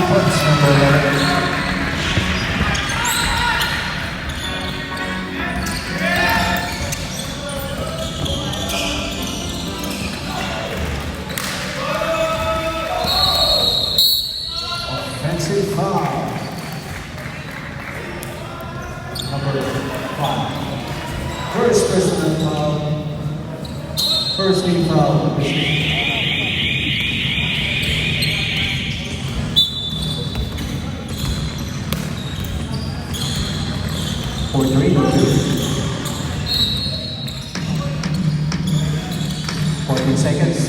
points, number 11. Offensive foul. Number 5. First personal foul. First team foul. For 3 or 2. 14 seconds.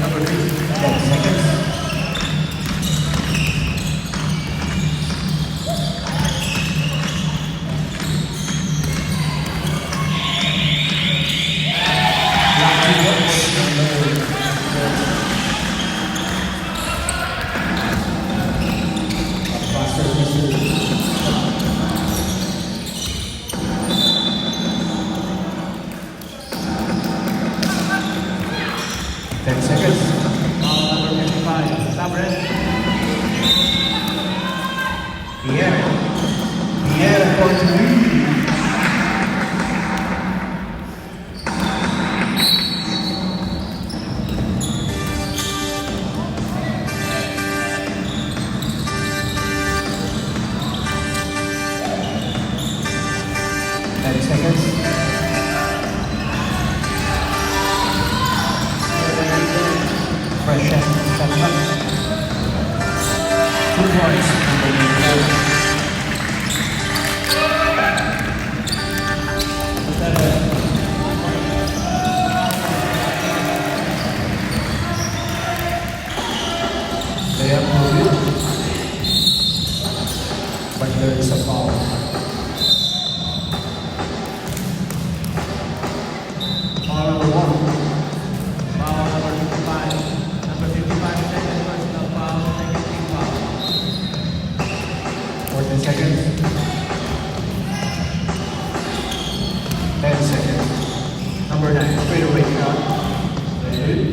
Number 2. 10 seconds. Pierre Portuguese. Fresh and 2 points. They have moved, but there is a foul. Foul number 1. Foul number 55. Number 55 seconds, personal foul, second team foul. 14 seconds. 10 seconds. Number 9, straight away shot. Ready?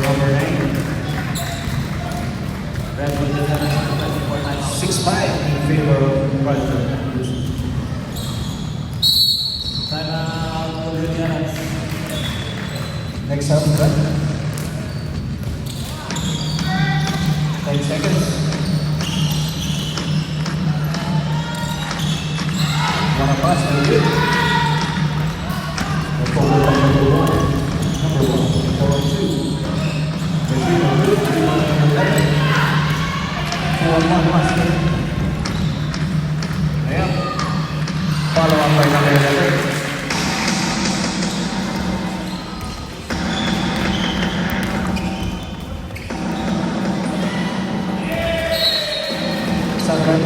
Number 9. Red Bull Devils 6-5 in favor of Roger. Time out for Giants. Next up, 10 seconds. Wanna pass to you? Number 1, 4-2. 4-1 basket. Ayan. Follow up by number 11. Second.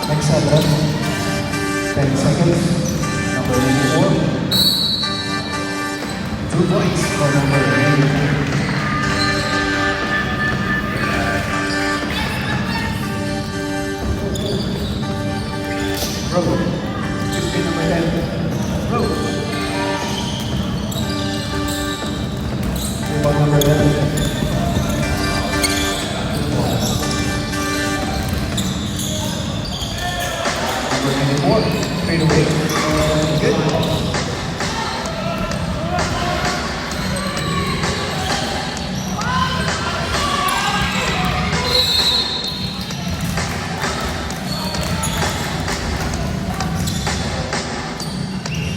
Next up, 10 seconds. Number 84. 2 points for number 84. Bravo. 11. Number 94, fade away. Good.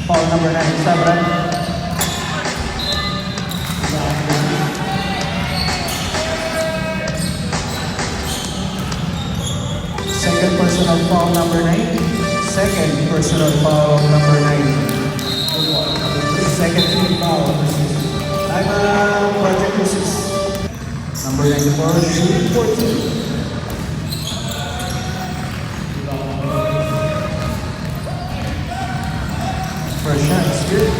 Foul number 97. Second personal foul number 9. Second personal foul number 9. Second team foul number 6. Time out, Project Lucis. Number 94, shooting 14. First shot is good.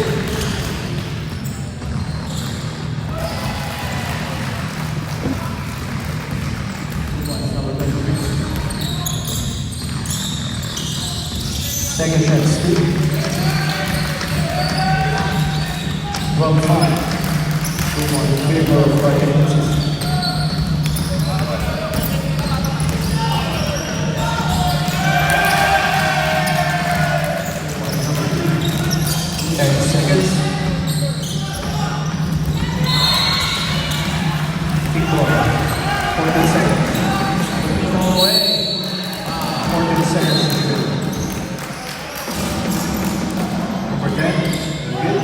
Second shot is good. 12-5. Two more in favor of Project Lucis. Seconds. Keep going. 14 seconds. No way. 14 seconds. Number 10. Good.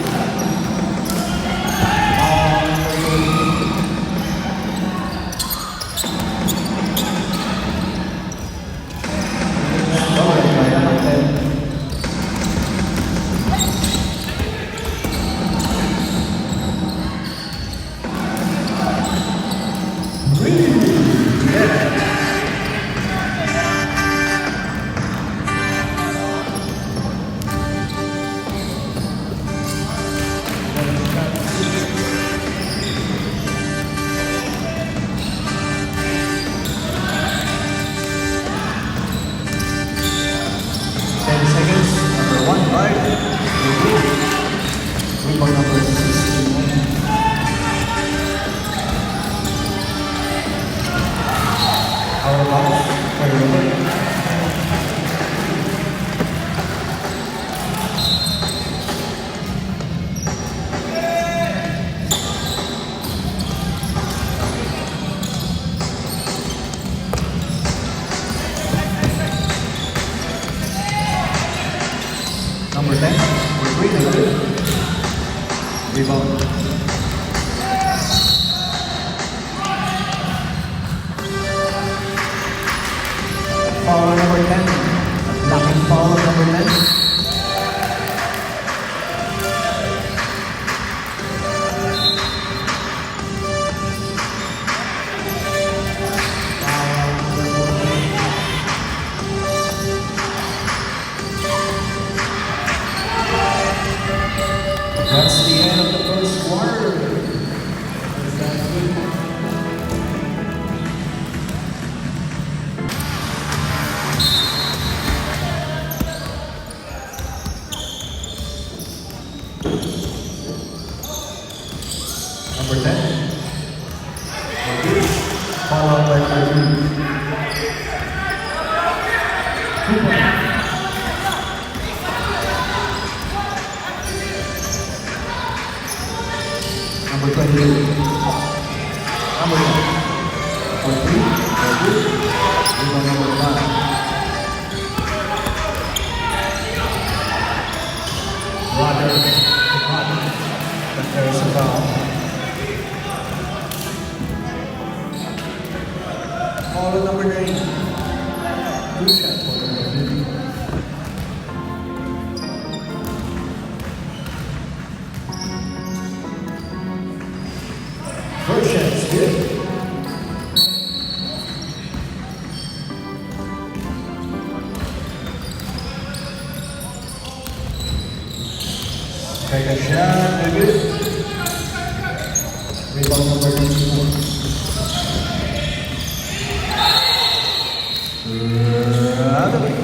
Rebound number 61. Out of bounds. Play over. Number 10, we're really good. Rebound. Foul number 10. Blocking foul number 10. That's the end of the first quarter. Number 10. Followed by 13. Number 28. Number 1. For 3. For 2. Rebound number 5. Roger. But there is a foul. Foul number 9. Two shots for number 3. First shot is good. Second shot, good. Rebound number 24. Out of it.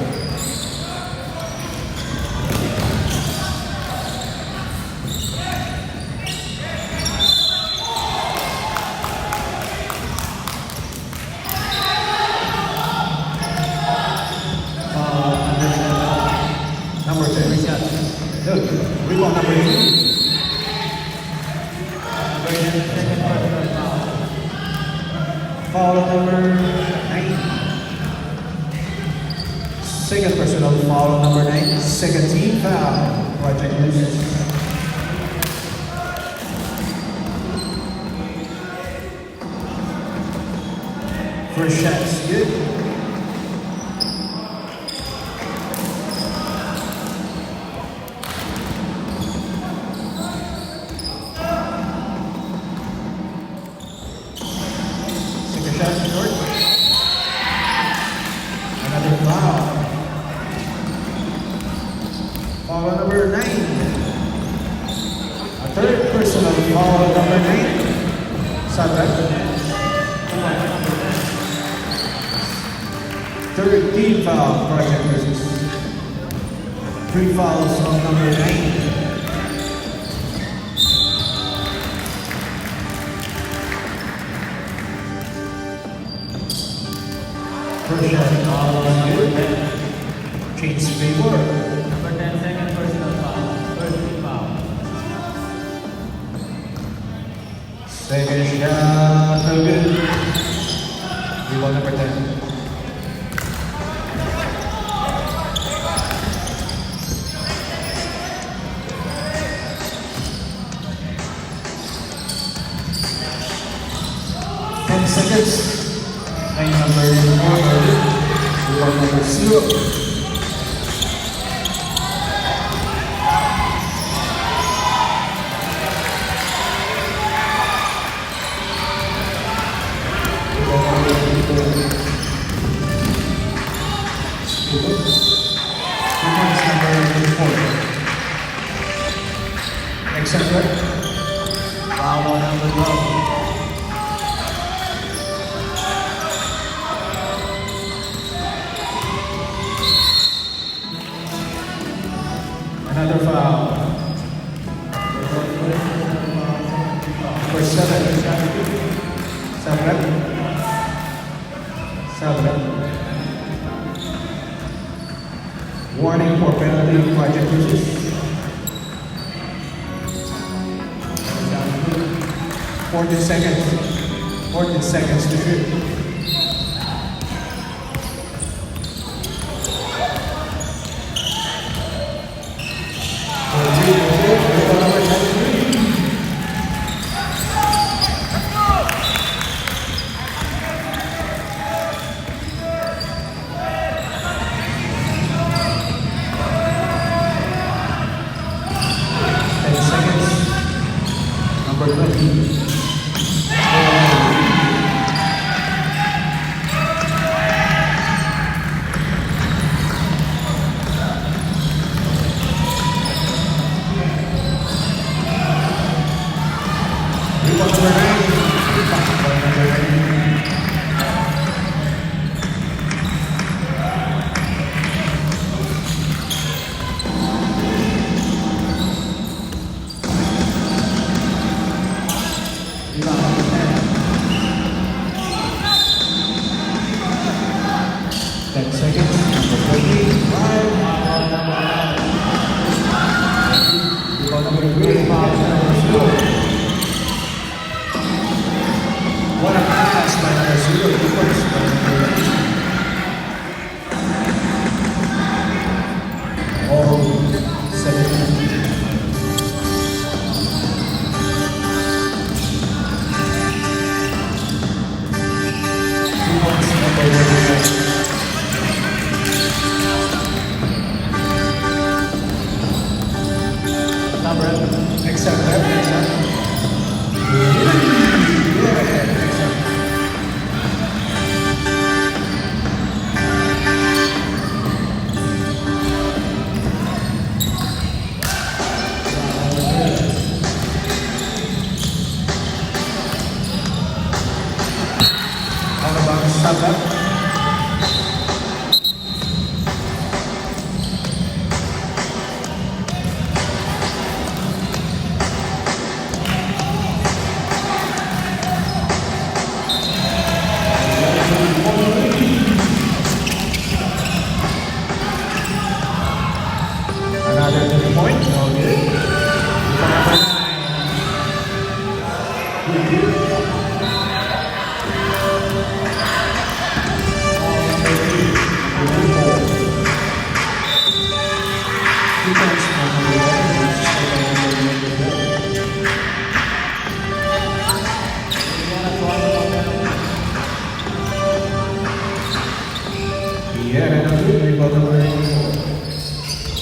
Second personal foul. Foul number 9. Second personal foul number 9. Second team foul. Project Losers. First shot's good. Second shot short. Another foul. Foul number 9. A third personal foul number 9. Sabra. Third team foul, Project Losers. 3 fouls on number 9. First shot, good. Change favor. Number 10, second personal foul. First team foul. Second shot, no good. Rebound number 10. Seconds. Line number 4, rebound number 0. Excellent. Foul number 12. Another foul. For 7. Sabra. Warning for penalty, Project Losers. 14 seconds. 14 seconds to shoot. Number 20. What a pass by Brazil. Oh, 7. Accept that, accept. Out of bounds, stop that. Another 3 point, no good. Number 9. Yeah, and I'm good. Rebound number 24.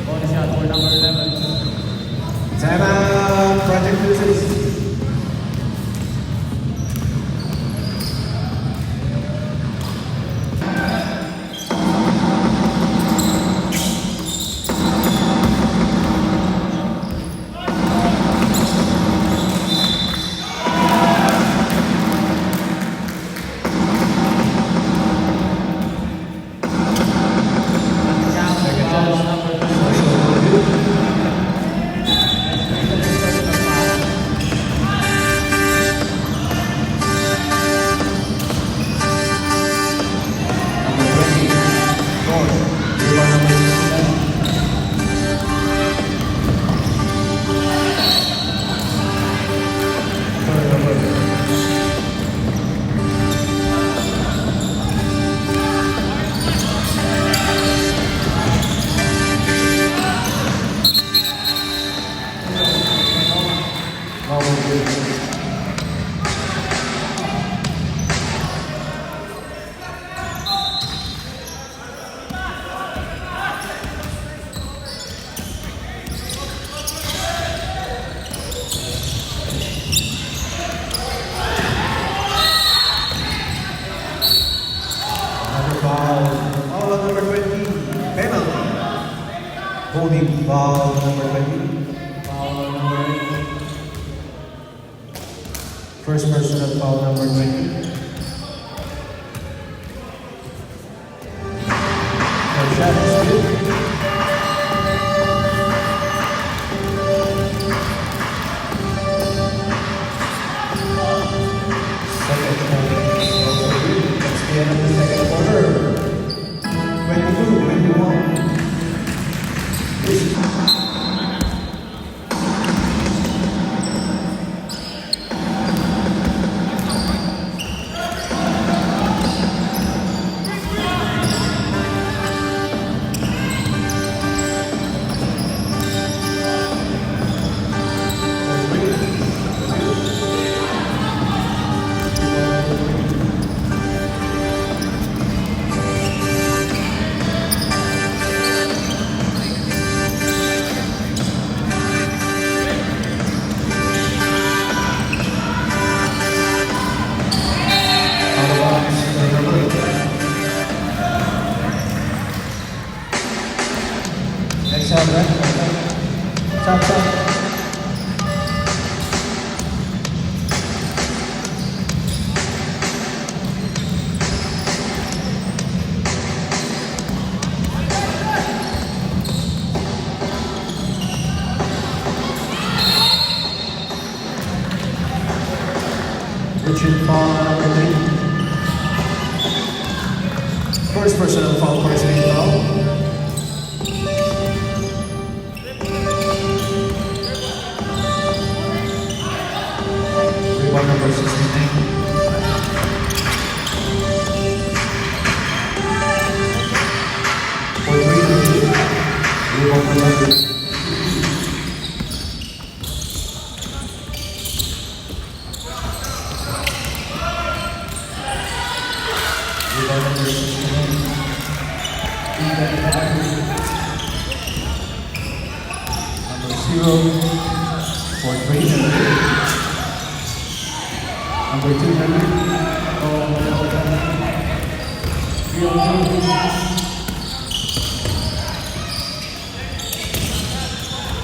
Bonus shot for number 11. Time out, Project Cruises. Foul on number 20, penalty. Holding foul number 20. Foul on number 8. First personal foul number 20. First shot is good. Second shot is also good. That's the end of the second quarter. 22-21. Next shot, right? Chop, chop. Richard foul number 3. First personal foul, first main foul. Rebound number 69. For 3-2. Rebound number 2. Rebound number 69. Number 0 for 3-2. Number 2,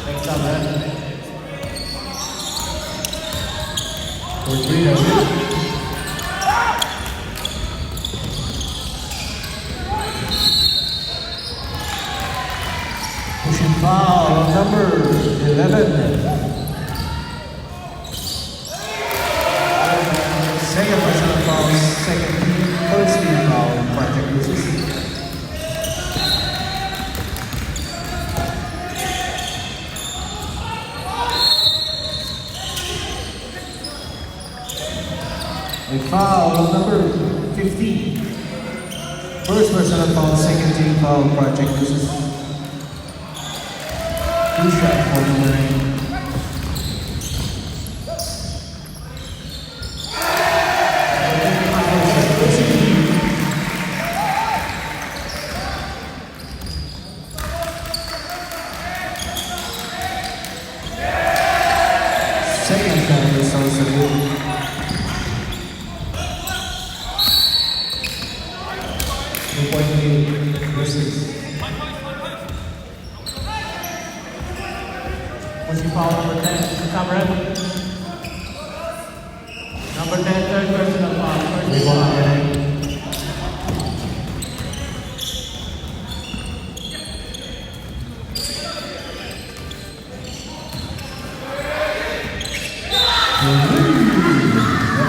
Next up, man. For 3, that's it. Pushing foul on number 11. Second personal foul, second team, first team foul, Project Lucis. A foul on number 15. First personal foul, second team foul, Project Lucis. Two shot for number 9. Second shot is also good. Versus Pushing foul number 10, Cameron. Number 10, third personal foul. First team rebound number foul. 9.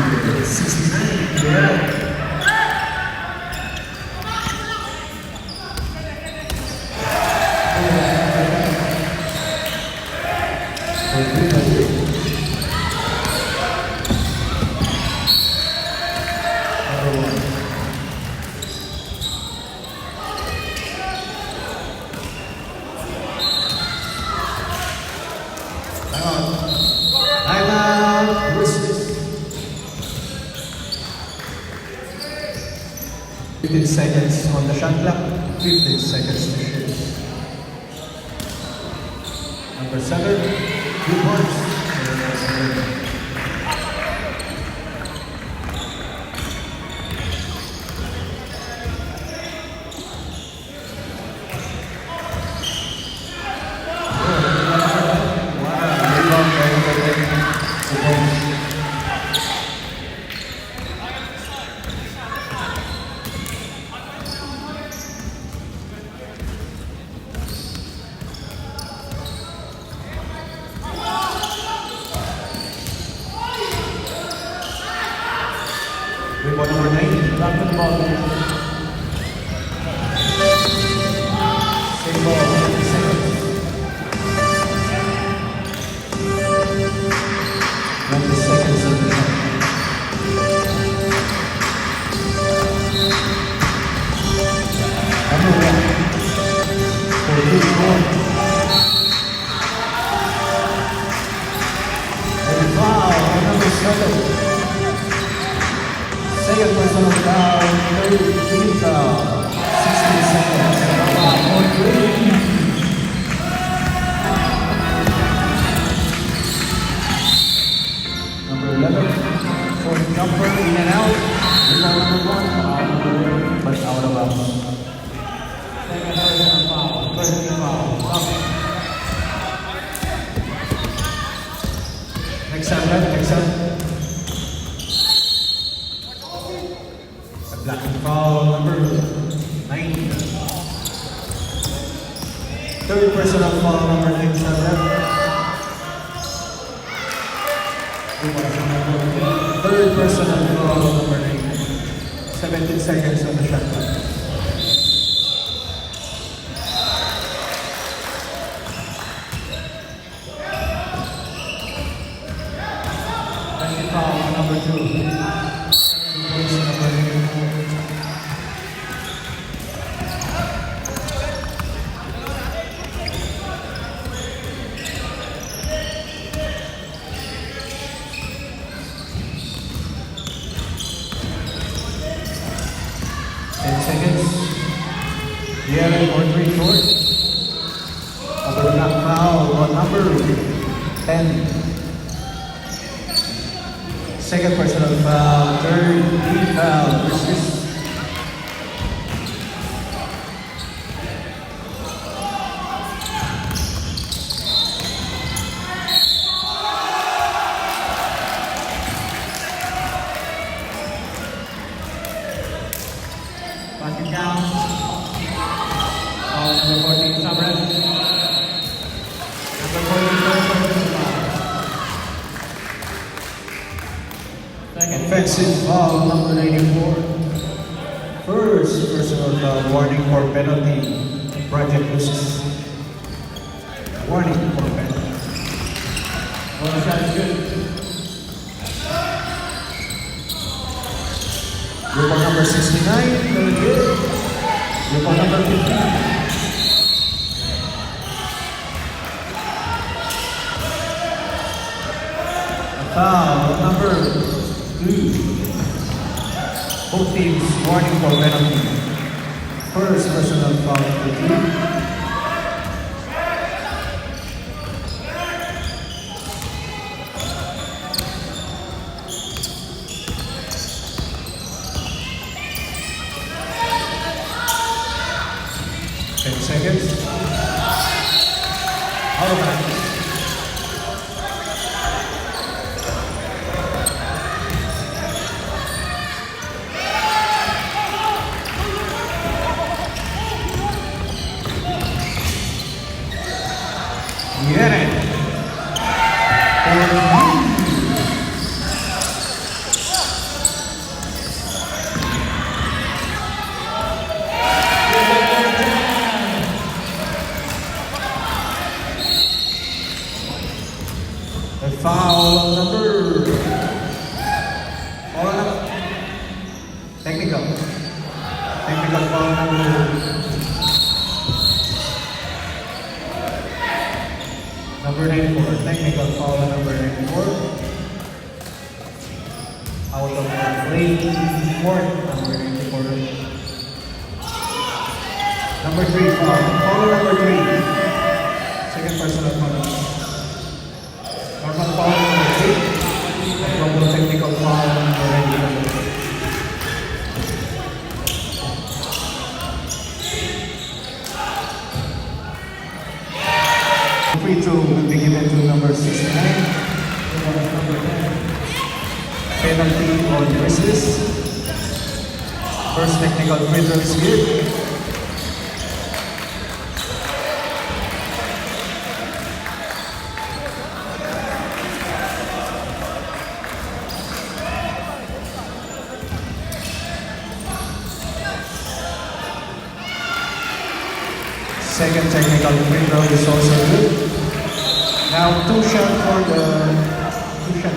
Number 69. Yeah. Timeout. Versus 15 seconds on the shot clock. 15 seconds to shoot. Number 7, 2 points. Number 7. Rebound number 9. Back to the ball. Same ball, 50 seconds. 20 seconds on the shot. Number 1. For 2 points. A foul on number 7. Second personal foul, third team foul, 16 seconds. Number 11, fourth jumper, in and out. Rebound number 1, but out of bounds. Second personal foul. First team foul. Up. Next time, next time. Blocking foul number 9. Third personal foul number 9 sa left. Third personal foul number 9. 17 seconds on the shot clock. Second foul number 2. Yelling or 3 short. Over block foul on number 10. Second personal foul, third team foul versus Second. Offensive foul number 94. First personal foul, warning for penalty. Project loses. Warning for penalty. One shot is good. Group number 69, very good. Group number 15. Foul number 2. Both teams warning for penalty. First personal foul number 2. Seconds. Out of bounds. Get it. The foul number. Technical. Technical foul number 94. Technical foul number 94. Out of the play court number 94. Number 3 foul number 3. Second personal foul. Normal foul number 3. Double technical foul number 94. Free throw will be given to number 69. Number 10. Penalty on Grizzlies. First technical free throw is good. Second technical free throw is also good. Now 2 shot for the 2 shot.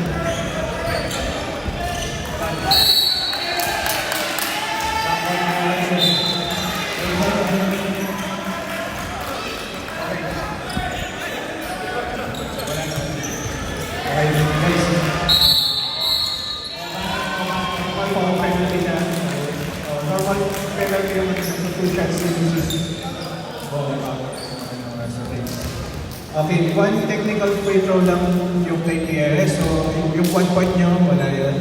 Okay, one technical free throw lang yung kay PRS. So, yung 1 point nyo, wala yun.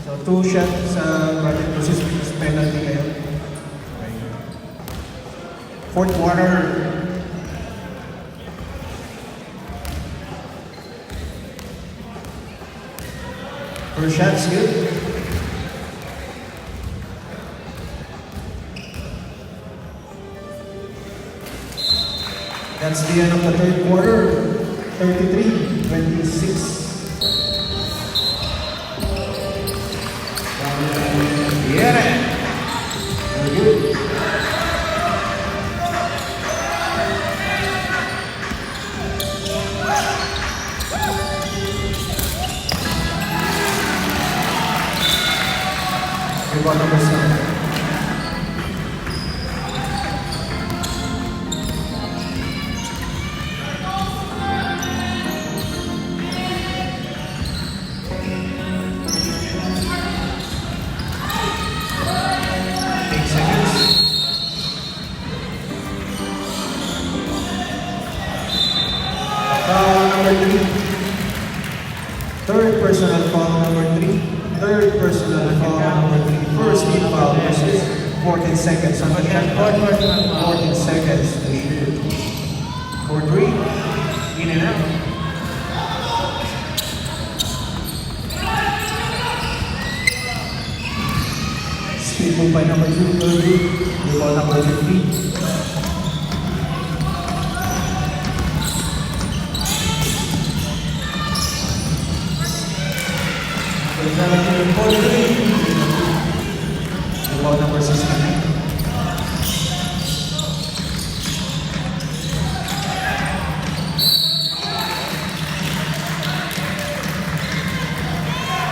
So, 2 shots sa Project Loses because penalty kayo. Okay. Fourth quarter. First shot's good. That's the end of the third quarter. 33-26. Yeah. Very good. Rebound number 7. Third personal foul number 3. Third personal foul number 3. First team foul versus 14 seconds. 14 seconds to shoot. For 3. In and out. Speed move by number 2. Rebound number 15. Foul number 69.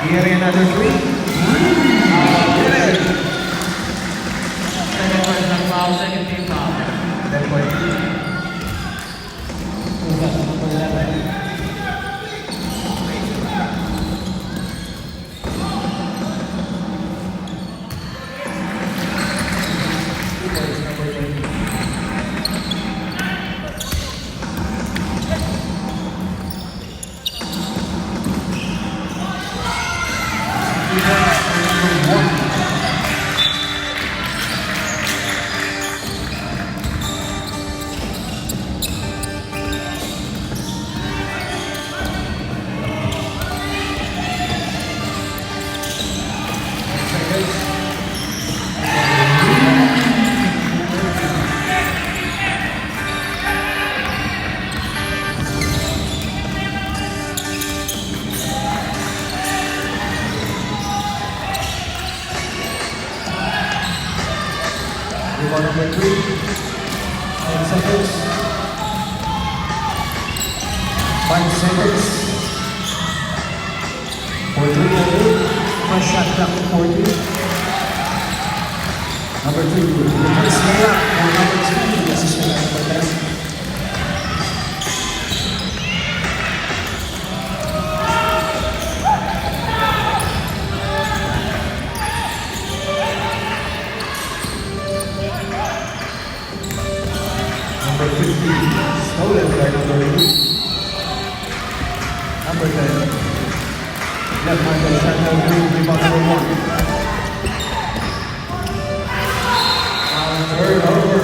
Here another three. Good. Second personal foul, second team foul. 10 point. Number 11. Rebound number 3. 5 seconds. 5 seconds. For 3 and 8. First shot clock for 40. Number 2. Reverse layup for number 2. Assistant number 10. Number 50, stolen by number 8. Number 10, left-handed Chantal Green, rebound number 1. Turnover.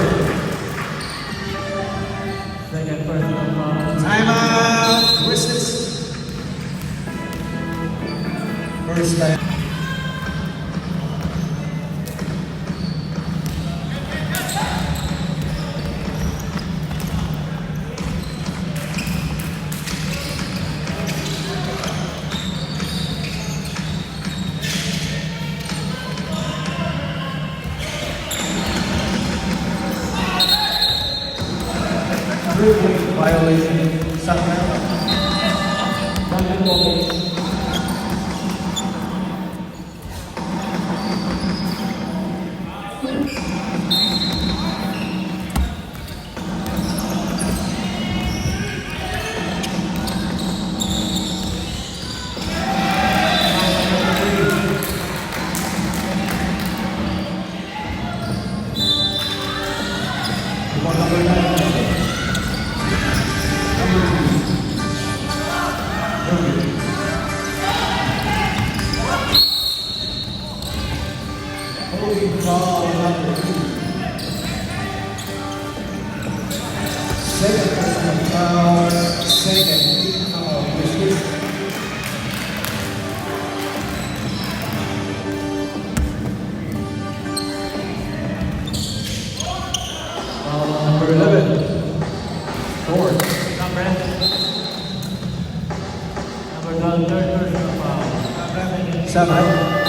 Second personal foul. Timeout, Grizzlies. First time. Violation, Sacramento. Number 9. Holding foul number 2. Second personal foul, second team foul, Grizzlies. Foul number 11. Fourth. Number 12, third personal foul. 7.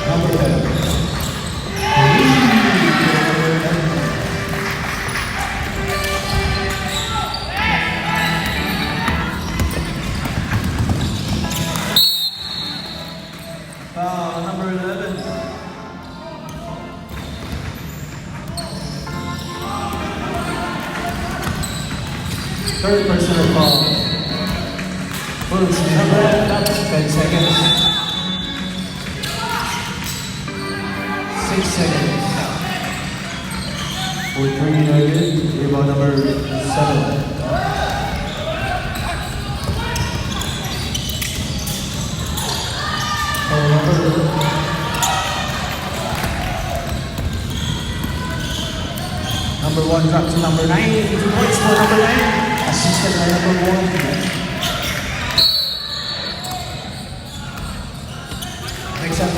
Number 10. Foul number 11. Third personal foul. Bulls number 10 seconds. 6 seconds. For 3 United, rebound number 7. Number 1 drop to number 9. 2 points for number 9. Assisted by number 1. Next up,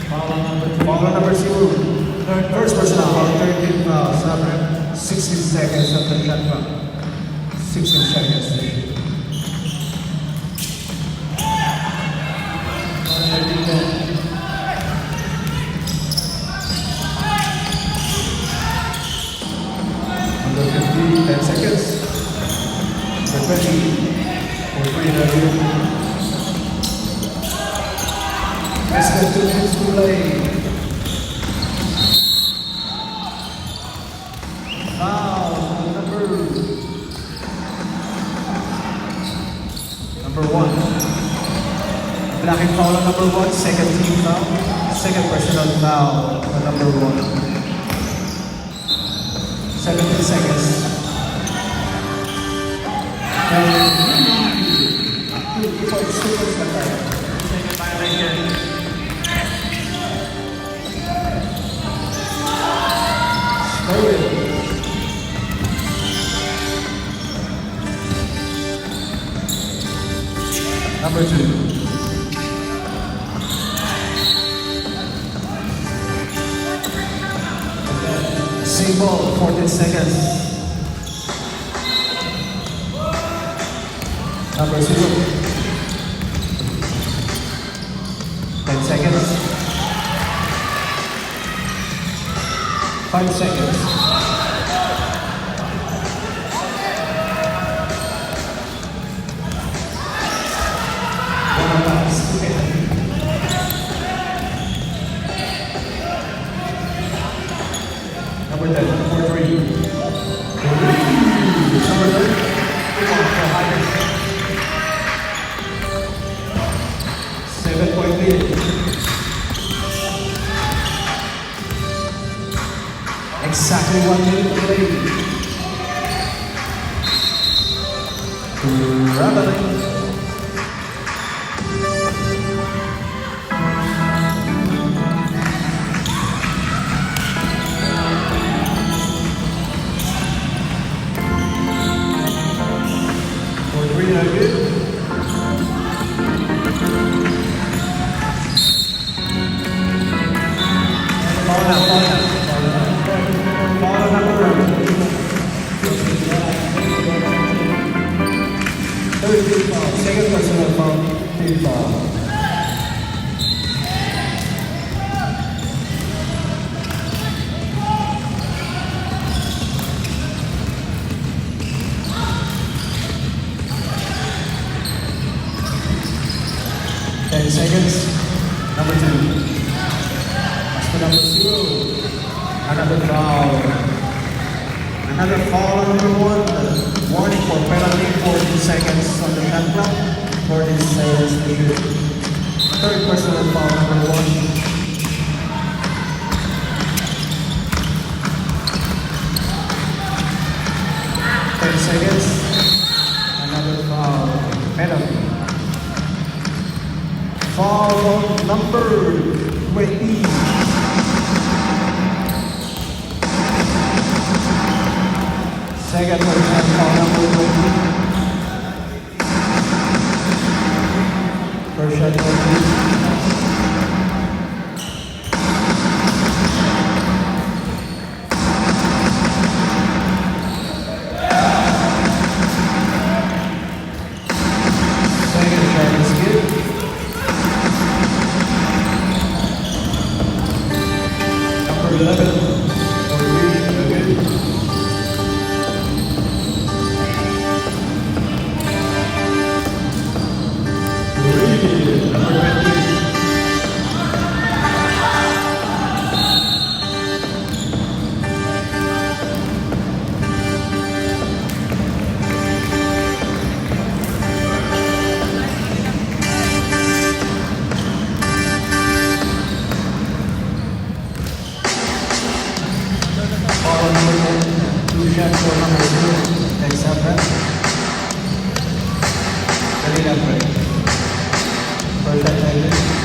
foul on number 0. First personal foul, 13 fouls. Number 16 seconds of the shot clock. 16 seconds to shoot. Number 50, 10 seconds. Number 20. For 3 Less than 2 minutes to play. Foul on number 1. Blocking foul on number 1. Second team foul. Second personal foul on number 1. 17 seconds. Second violation. Number 2. Same ball, 14 seconds. Number 0. 10 seconds. 5 seconds. Number 10, for 3. Number 3. For higher. 7-point lead. Exactly 1 minute to play. Traveling. Second personal foul, team foul. Ten seconds. Number 2. As for number 0, another foul. Another foul on number 1. Warning for penalty, 14 seconds on the shot clock. 14 seconds to shoot. Third personal foul, number 1. 10 seconds. Another foul. Penalty. Foul on number 20. Second personal foul, number 20. First shot, 20. Perfect, I guess.